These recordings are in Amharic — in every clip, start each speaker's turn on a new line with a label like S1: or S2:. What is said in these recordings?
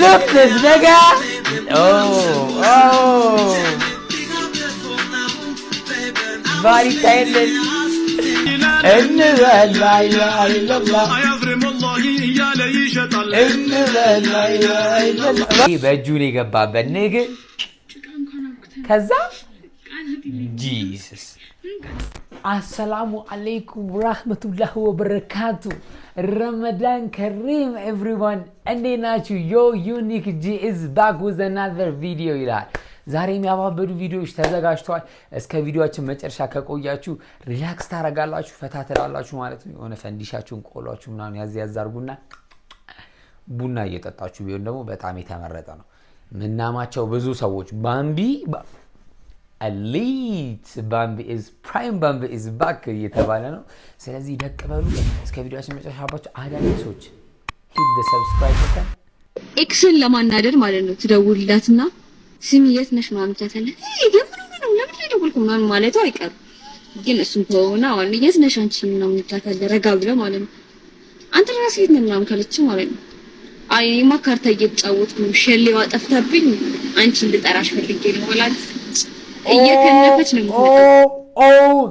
S1: Look this nigga. Oh. Bari taylor. Envel la ilahe illallah. Envel la ilahe illallah. በእጁ ነው የገባበት ንግ ከዛ ጂሰስ አሰላሙ አለይኩም ወራህመቱላሂ ወበረካቱ ረመዳን ከሪም ኤቭሪዋን እንዴት ናችሁ ዮ ዩኒክ ጂ ኢዝ ባክ ዊዝ አናዘር ቪዲዮ ይላል ዛሬ የሚያባበዱ ቪዲዮዎች ተዘጋጅተዋል እስከ ቪዲዮአችን መጨረሻ ከቆያችሁ ሪላክስ ታረጋላችሁ ፈታ ትላላችሁ ማለት ነው የሆነ ፈንዲሻችሁን ቆሏችሁ ምናምን ያዝ አርጉና ቡና እየጠጣችሁ ቢሆን ደግሞ በጣም የተመረጠ ነው ምናማቸው ብዙ ሰዎች ባምቢ elite Bambi is prime Bambi is back እየተባለ ነው ስለዚህ ደቅ በሉ እስከ ቪዲዮአችን መጨረሻ አባችሁ አዳዲሶች hit the subscribe button
S2: ኤክስን ለማናደር ማለት ነው ትደውልላትና ስሚ የት ነሽ ማለት ታተለ ለምን ደውልኩ ምናምን ማለቱ አይቀርም ግን እሱም ተወውና አሁን የት ነሽ አንቺ ምናምን ታተለ ረጋ ብለ ማለት ነው አንተ ራስህ የት ነህ ምናምን ካለች ማለት ነው አይማ ካርታ እየተጫወትኩ ሸሌዋ ጠፍታብኝ አንቺ እንድጠራሽ ፈልጌ ነው ማለት እየከነፈች ነው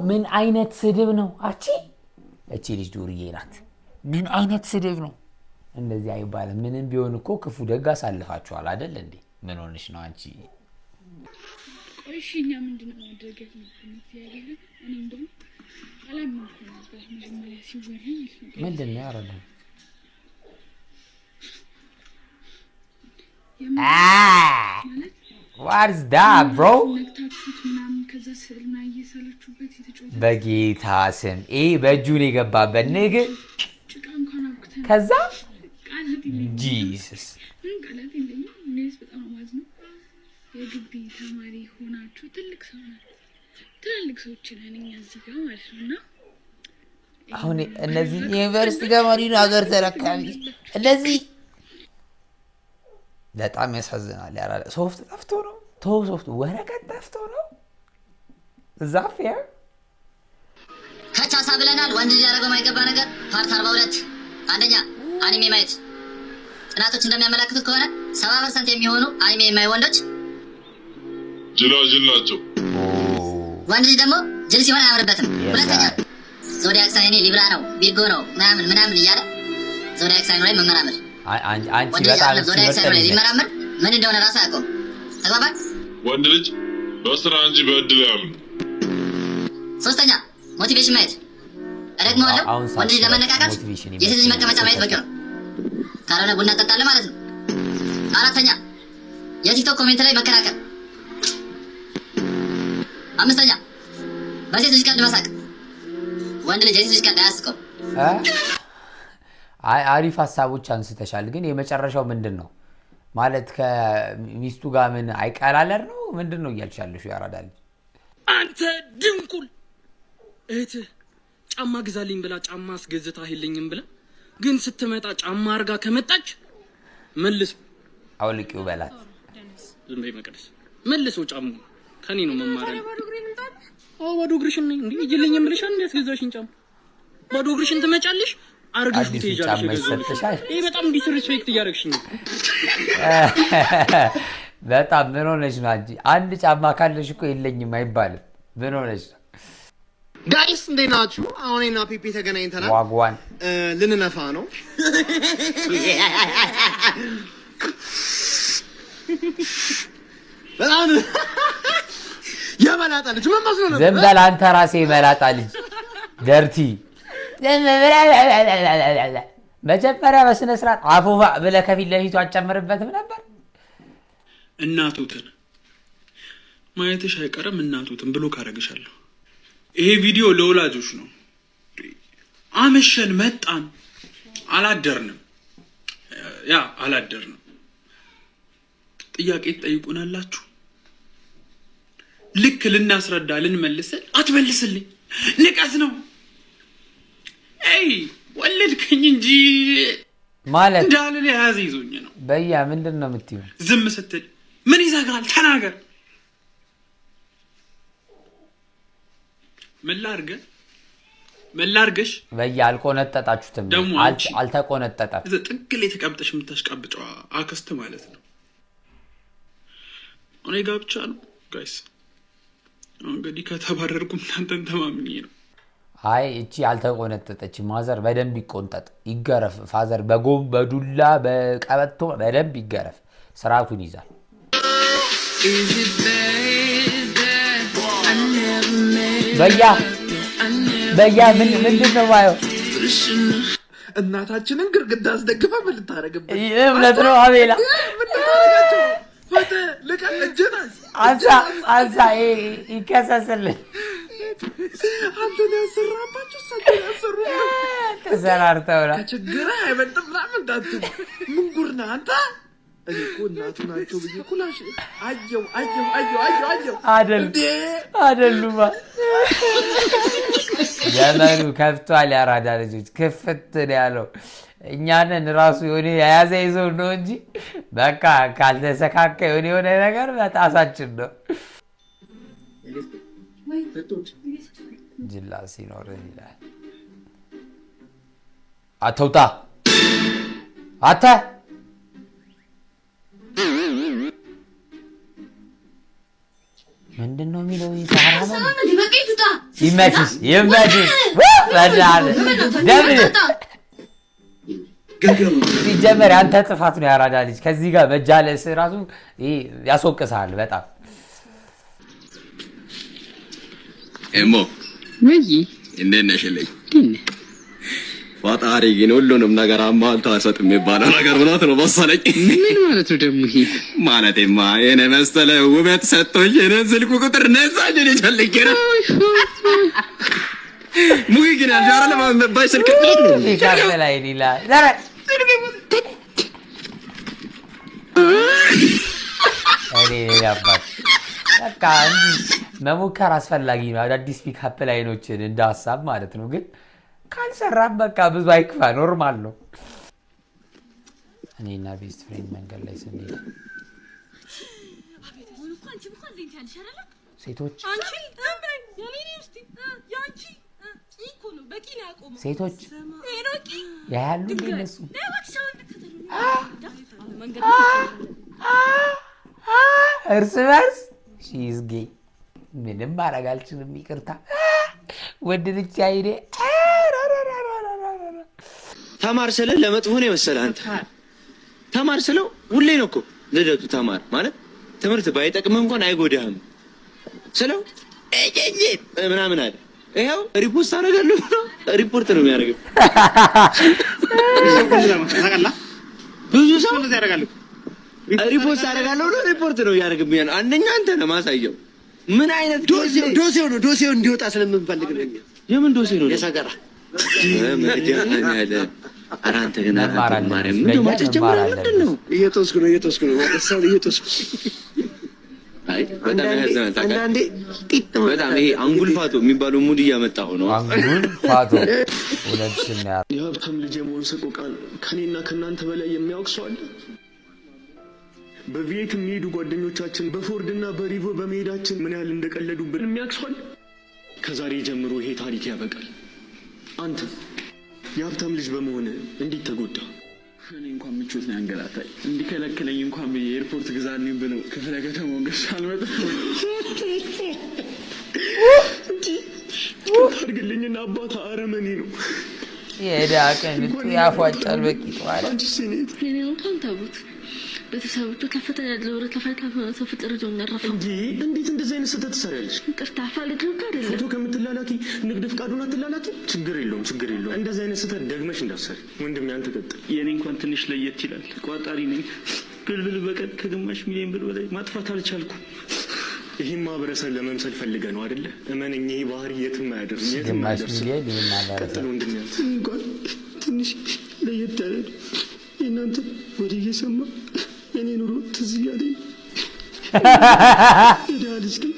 S1: ምን አይነት ስድብ ነው አቺ እቺ ልጅ ዱርዬ ናት ምን አይነት ስድብ ነው እንደዚህ አይባልም ምንም ቢሆን እኮ ክፉ ደግ አሳልፋችኋል አይደል እንዴ ምን ሆነሽ ነው አንቺ
S2: እሺኛ ምንድነው ማድረግ ያለብኝ ያገለ እኔ እንደውም አላማኩም ነበር መጀመሪያ ሲወራኝ
S1: ምንድነው ያረዳው What is that, bro? በጌታ ስም በእጁ ነው የገባበት ንግ ከዛ ጂሰስ
S2: የግቢ ተማሪ ሆናችሁ ትልቅ ሰዎች ነን እኛ እዚህ ጋር ማለት ነውና
S1: አሁን እነዚህ ዩኒቨርሲቲ ተማሪ ነው ሀገር ተረካቢ እነዚህ በጣም ያሳዝናል ያራለ ሶፍት ጠፍቶ ነው ሶፍት ወረቀት ጠፍቶ ነው ዛፊያ
S3: ከቻሳ ብለናል ወንድ ያረጋው ማይገባ ነገር ፓርት 42 አንደኛ አኒሜ ማየት ጥናቶች እንደሚያመለክቱት ከሆነ 70% የሚሆኑ አኒሜ የማይ ወንዶች
S4: ጅላጅል ናቸው
S3: ወንድ ደግሞ ጅል ሲሆን አያምርበትም ሁለተኛ ዞዲያክ ሳይኔ ሊብራ ነው ቢርጎ ነው ምናምን እያለ ዞዲያክ ሳይኔ ላይ መመራመር
S1: አንቺ በጣም
S3: ሊመራመር ምን እንደሆነ ራስ አያውቀውም ተግባባን
S4: ወንድ ልጅ በስራ እንጂ በእድል ያምን
S3: ሶስተኛ ሞቲቬሽን ማየት እደግመዋለሁ ወንድ ልጅ ለመነቃቃት የሴት ልጅ መቀመጫ ማየት በቂ ነው ካልሆነ ቡና ጠጣለህ ማለት ነው አራተኛ የቲክቶክ ኮሜንት ላይ መከራከር አምስተኛ በሴት ልጅ ቀልድ መሳቅ ወንድ ልጅ የሴት ልጅ ቀልድ አያስቀው
S1: አሪፍ ሐሳቦች አንስተሻል ግን የመጨረሻው ምንድነው ማለት ከሚስቱ ጋር ምን አይቀላለር ነው ምንድነው እያልሻለሽ ያራዳል
S5: አንተ ድንቁል እህት ጫማ ግዛልኝ ብላ ጫማ አስገዝታ ሄልኝም ብላ ግን ስትመጣ ጫማ አርጋ ከመጣች መልስ
S1: አውልቂው በላት
S5: ዝም በይ መቅደስ መልሰው ጫማ ከኔ ነው መማር ባዶ እግርሽን እንዴ ይልኝም ብለሽ አንዴ አስገዛሽኝ ጫማ ባዶ እግርሽን ትመጫለሽ አርግሽ ትይጃለሽ ይሄ በጣም ዲስሪስፔክት ያደርግሽኝ
S1: በጣም ምን ሆነሽ ነው አንቺ አንድ ጫማ ካለሽ እኮ የለኝም አይባልም ምን ሆነሽ ነው
S6: ጋይስ እንዴት ናችሁ አሁን እና ፒፒ ተገናኝተናል
S1: ዋጓን
S6: ልንነፋ ነው በጣም የመላጣ ልጅ ምን መስሎ ነው
S1: ዝም በል አንተ ራስህ የመላጣ ልጅ ደርቲ መጀመሪያ በስነ ስርዓት አፉፋ ብለህ ከፊት ለፊቱ አጨምርበትም ነበር
S5: እናቱትን ማየትሽ አይቀርም እናቱትን ብሎ ካረግሻለሁ ይሄ ቪዲዮ ለወላጆች ነው አመሸን መጣን አላደርንም አላደርንም ጥያቄ ትጠይቁናላችሁ ልክ ልናስረዳ ልንመልስል አትመልስልኝ ንቀት ነው ወለድከኝ እንጂ
S1: ማለት
S5: እንዳለ ያዘ ይዞኝ ነው
S1: በያ ምንድነው የምትይው
S5: ዝም ስትል ምን ይዘጋል ተናገር ምን ላድርግ መላርገሽ
S1: በያልቆነጠጣችሁትም አልተቆነጠጠም
S5: ጥቅል የተቀብጠሽ የምታሽቃብጫው አክስት ማለት ነው እኔ ጋር ብቻ ነው ጋይስ እንግዲህ ከተባረርኩ እናንተን ተማምኜ ነው
S1: አይ እቺ አልተቆነጠጠች ማዘር በደንብ ይቆንጠጥ ይገረፍ ፋዘር በጎም በዱላ በቀበቶ በደንብ ይገረፍ ስራቱን ይዛል በያ ምንድነው ማየው
S6: እናታችንን ግርግዳ አስደግፋ ምን ልታረግበት
S1: እምነት ነው አቤላ
S6: ምን ልታረጋቸው ፈተ ለቀን እጀናስ
S1: አንሳ ይከሰስልህ
S6: አንተን ያሰራባችሁ ሰው ያሰሩ
S1: ተሰራርተውላ
S6: ከችግር አይበልጥም ምናምን እንዳትል ምን ጉርና አንተ እኔ እኮ እናቱ ናቸው ብዬ ኩላሽ አየው
S1: አይደሉማ ዘመኑ ከፍቷል ያራዳ ልጆች ክፍት ነው ያለው እኛንን ራሱ የሆነ ያያዘ ይዘው ነው እንጂ በቃ ካልተሰካከ የሆነ ነገር በጣሳችን ነው ጅላ ሲኖር ይላል አተውታ አተ ምንድነው የሚለው ይታራማ ይመችሽ ወዳለ ደብል ሲጀመር አንተ ጥፋት ነው ያራዳ ልጅ ከዚህ ጋር በጃለስ ራሱ ያስወቅሳል በጣም
S7: ኤሞ እንዴት ነሽልኝ ፈጣሪ ግን ሁሉንም ነገር አሟልቶ አይሰጥም የሚባለው ነገር እውነት ነው መሰለኝ
S8: ምን ማለት ነው ደግሞ ይሄ
S7: ማለቴማ የኔ መሰለ ውበት ሰጥቶኝ የኔን ስልክ ቁጥር ነሳኝ እኔ ፈልጌ ነው ሙጊ ግን አልጃራ ለማንበብ ስልክ
S1: ይካፈላይ ሊላ ዘራ አሬ ያባክ በቃ እንጂ መሞከር አስፈላጊ ነው አዳዲስ ፒክአፕ ላይኖችን እንደ ሐሳብ ማለት ነው ግን ካልሰራም በቃ ብዙ አይክፋ ኖርማል ነው እኔና ቤስት ፍሬንድ መንገድ ላይ ስንሄድ ሴቶች ያያሉ እንደነሱ እርስ በርስ ሺዝ ጌይ ምንም ማድረግ አልችልም ይቅርታ ወድ ልጅ አይኔ
S9: ተማር ስለ ለመጥፎ ነው መሰለህ አንተ ተማር ስለው ሁሌ ነው እኮ ልደቱ ተማር ማለት ትምህርት ባይጠቅምህ እንኳን አይጎዳህም ስለው ምናምን አለ ይሄው ሪፖርት አደረጋለሁ ሪፖርት ነው የሚያደርገው ብዙ ሰው እንደዚህ ያደርጋል ሪፖርት አደረጋለሁ ሪፖርት ነው ያደርግብኛል አንደኛ አንተ ነው ማሳየው ምን አይነት
S6: ዶሴው እንዲወጣ ስለምንፈልግ ነው
S9: የምን ዶሴ ነው
S6: የሰገራ
S9: አራንተ ገና ማርያም ምንድነው
S6: እየተወስኩ ነው
S9: አይ በጣም ያዘናል ታውቃለህ በጣም ይሄ አንጉልፋቶ የሚባለው ሙድ እያመጣው ነው
S1: አንጉልፋቶ ወለድሽና
S10: የሀብታም ልጅ የመሆን ሰቆቃን ከኔና ከናንተ በላይ የሚያውቅ ሰው አለ በቪኤት የሚሄዱ ጓደኞቻችን በፎርድና በሪቮ በመሄዳችን ምን ያህል እንደቀለዱብን የሚያውቅ ሰው አለ ከዛሬ ጀምሮ ይሄ ታሪክ ያበቃል አንተ የሀብታም ልጅ በመሆን እንዴት ተጎዳ እኔ እንኳን ምቾት ነው ያንገላታኝ እንዲከለክለኝ እንኳን በኤርፖርት ግዛልኝ ብለው ክፍለ ከተማው ገሽ አልመጣም ታድግልኝና አባታ አረመኔ ነው
S1: የዳቀን ያፏጫል በቂት ማለት
S10: አንቺ ሲኔት
S2: እኔ እንኳን ታቡት ቤተሰቦቹ ከፍተኛ ደረጃ ተፈታተና ተፈጥሮ ጀነራፍ
S10: እንዴት እንደዚህ አይነት ስህተት ትሰሪያለሽ
S2: ይቅርታ ፈልገው አይደለም
S10: ፎቶ ከምትላላኪ ንግድ ፍቃዱን አትላላኪ ችግር የለውም እንደዚህ አይነት ስህተት ደግመሽ እንዳትሰሪ ወንድሜ አንተ ቀጥል
S5: የኔ እንኳን ትንሽ ለየት ይላል ቋጣሪ ነኝ ግልብል በቀን ከግማሽ ሚሊዮን ብር በላይ ማጥፋት አልቻልኩም
S10: ይሄን ማህበረሰብ ለመምሰል ፈልገህ ነው አይደለ እመነኝ ይሄ ባህሪ የትም አያደርስ
S1: ግማሽ ሚሊዮን
S10: ቀጥል ወንድሜ አንተ እንኳን ትንሽ ለየት ያለ እናንተ ወደ እየሰማ እኔ ኑሮ ትዝ እያለኝ ዳልስ ግን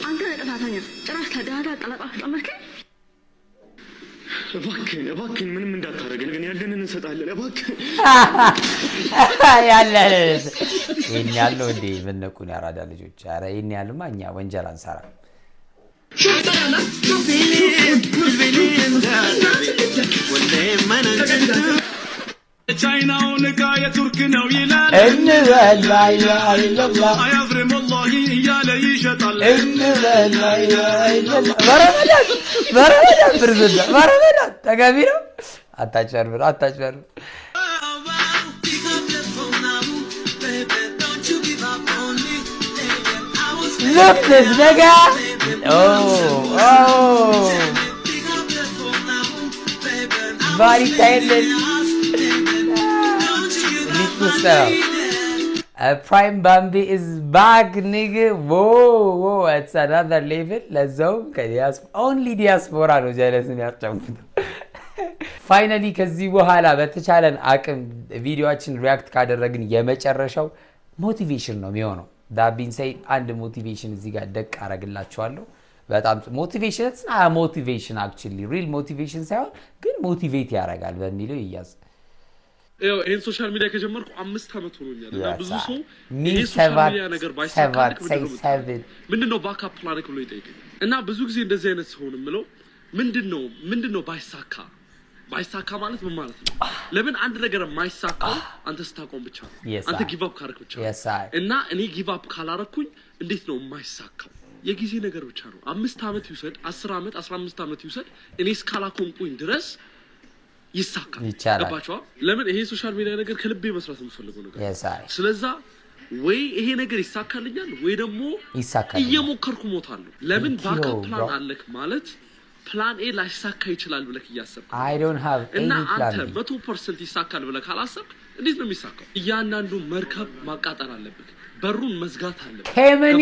S2: አንተ ጥፋተኛ ጭራሽ ከዳዳ ቀላጣፍ ተመርከኝ
S10: እባክህን ምንም እንዳታረገን ግን ያለንን እንሰጣለን እባክህን
S1: ያለንን ይሄን ያለው እንዴ በነቁን ያራዳ ልጆች አረ ይሄን ያሉማ እኛ ወንጀል አንሰራ
S11: ቻይናው ንጋ የቱርክ ነው ይላል
S1: እንበል ላይላይላላ
S11: አያፍርም ወላሂ እያለ ይሸጣል
S1: እንበል ላይላይላላ በረመዳን ብርዝና በረመዳን ተገቢ ነው። አታጭበርብር አታጭበርብር። Look this nigga. Body tightness. Prime Bambi is back, nigga. Whoa, it's another level. Let's go. Only diaspora no jealous in your Finally, ከዚህ በኋላ በተቻለን አቅም ቪዲዮአችን ሪአክት ካደረግን የመጨረሻው ሞቲቬሽን ነው የሚሆነው። ዳቢን ሳይ አንድ ሞቲቬሽን እዚህ ጋር ደቅ አረግላችኋለሁ። በጣም ሞቲቬሽን actually real motivation ሳይሆን ግን ሞቲቬት ያደርጋል በሚለው ይያዝ።
S11: ይሄን ሶሻል ሚዲያ ከጀመርኩ 5 አመት ሆኖኛል እና ብዙ ሰው ይሄ ሶሻል ሚዲያ ነገር ባይሳካልክ ምንድነው ባካፕ ፕላን ብሎ ይጠይቀኝ እና ብዙ ጊዜ እንደዚህ አይነት ሰው ነው የምለው ምንድነው ባይሳካ ማለት ምን ማለት ነው? ለምን አንድ ነገር የማይሳካው አንተ ስታቆም ብቻ ነው። አንተ ጊቭ አፕ ካረክ ብቻ ነው። እና እኔ ጊቭ አፕ ካላረኩኝ እንዴት ነው የማይሳካው? የጊዜ ነገር ብቻ ነው። 5 አመት ይውሰድ 10 አመት 15 አመት ይውሰድ እኔ እስካላቆምኩኝ ድረስ ይሳካል። ገባችሁ? ለምን ይሄ ሶሻል ሚዲያ ነገር ከልቤ መስራት የምፈልገው ነገር ስለዚህ ወይ ይሄ ነገር ይሳካልኛል ወይ ደግሞ እየሞከርኩ ሞታለሁ። ለምን ባካፕ ፕላን አለክ ማለት ፕላን ኤ ላይሳካ ይችላል ብለህ ያሰብክ
S1: I don't have
S11: እና
S1: any plan
S11: አንተ 100% ይሳካል ብለህ ካላሰብክ እንዴት ነው የሚሳካው? እያንዳንዱ መርከብ ማቃጠል አለበት፣ በሩን መዝጋት አለበት።
S1: ሄመኒ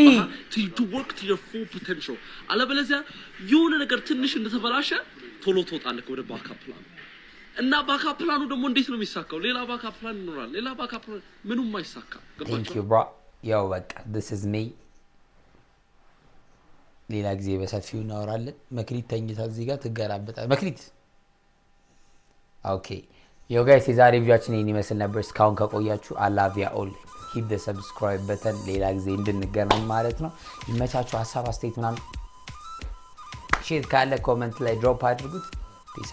S11: to work to your full potential አለበለዚያ የሆነ ነገር ትንሽ እንደተበላሸ ቶሎ ትወጣለህ ወደ ባካፕ ፕላን እና ባካፕ ፕላኑ ደግሞ እንዴት ነው የሚሳካው? ሌላ ባካፕ ፕላን ይኖራል። ሌላ ባካፕ ፕላን ምንም አይሳካ።
S1: Thank you bro. Yo በቃ this is me. ሌላ ጊዜ በሰፊው እናወራለን። መክሊት ተኝታ እዚህ ጋር ትገራበታል። መክሊት ኦኬ ዮ ጋይስ የዛሬ ቪዲዮአችን ይሄን ይመስል ነበር። እስካሁን ከቆያችሁ I love you all. hit the subscribe button ሌላ ጊዜ እንድንገናኝ ማለት ነው። ይመቻችሁ። ሐሳብ አስተያየት ምናምን ሼር ካለ ኮሜንት ላይ ድሮፕ አድርጉት። ፒስ